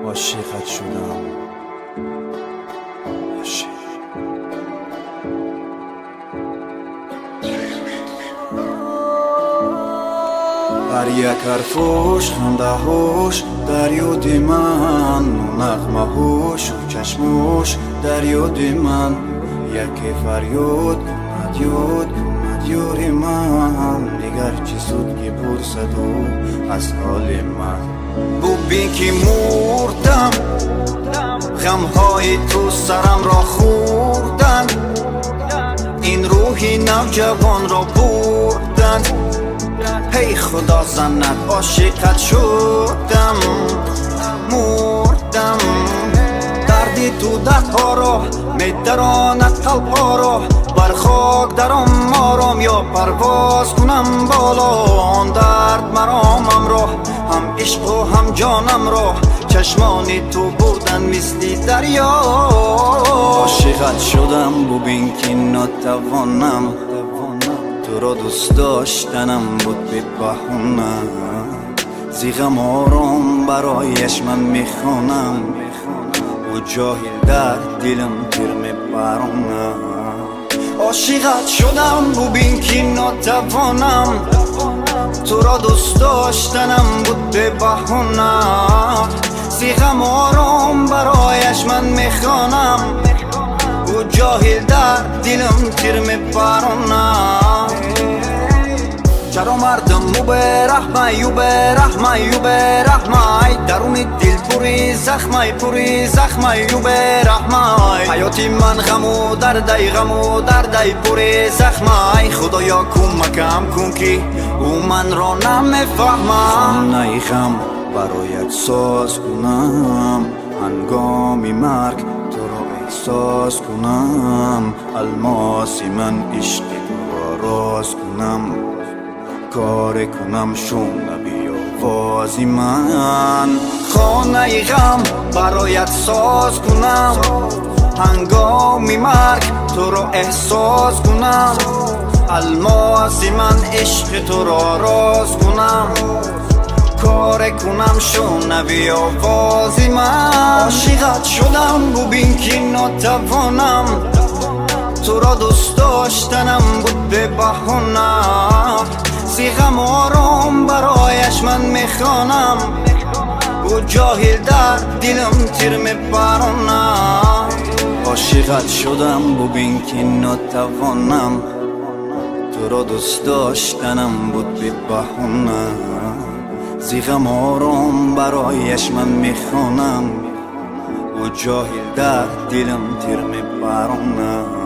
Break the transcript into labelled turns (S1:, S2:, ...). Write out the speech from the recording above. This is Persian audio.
S1: عاشقت شدم، عاشق. هر یک حرفش خنده‌هاش در یاد من، نغمه‌هاش و چشماش در یاد من. یکی فریاد کند یاد کند یار من، دیگر چی سود که پرسد او از حال من. ببین که مردم، غمهای تو سرم را خوردن، این روحی نوجوان را بردن. هی خدا زند عاشقت شدم، مردم. دردی تو دردها را میدراند قلبها را، بر خاک درم آرام یا پرواز کنم بالا. آن درد مرامم را، هم عشق و هم جانم را، چشمانی تو بودن مثل دریا. عاشقت شدم ببین که ناتوانم، تو را دوست داشتنم بود به بهونه. زیغم آرام برایش من میخوانم، او جاهل در دلم تیر میبرونه. عاشقت شدم ببین که ناتوانم، تو را دوست داشتنم بود به بهونه. زیغم آرام برایش من میخوانم، او جاهل در دلم تیر میبرونه. چرا مردم مو به رحمه یو به رحمه یو به رحمه، درون دل پوری زخمه یو به رحمه. حیاتی من غم و دردی پوری زخمه. خدایا کمکم کن که او من را نمیفهمه. خانه غم برایت ساز کنم، هنگامی مرگ تو را احساس کنم. الماسی من عشق تو را راز کنم، کار کنم شنوی آوازی من. خانه غم برایت ساز کنم، هنگامی مرگ تو را احساس کنم. الماسی من عشق تو را راز کنم، کار کنم شنوی آوازی من. عاشقت شدم ببین که ناتوانم، تو را دوست داشتنم بود به بهونه. زیغم آرام برایش من میخوانم، او جاهل در دلم تیر میبرونه. عاشقت شدم ببین که ناتوانم، تو را دوست داشتنم بود به بهونه. زیغم آرام برایش من میخوانم، او جاهل در دلم تیر میبرونه.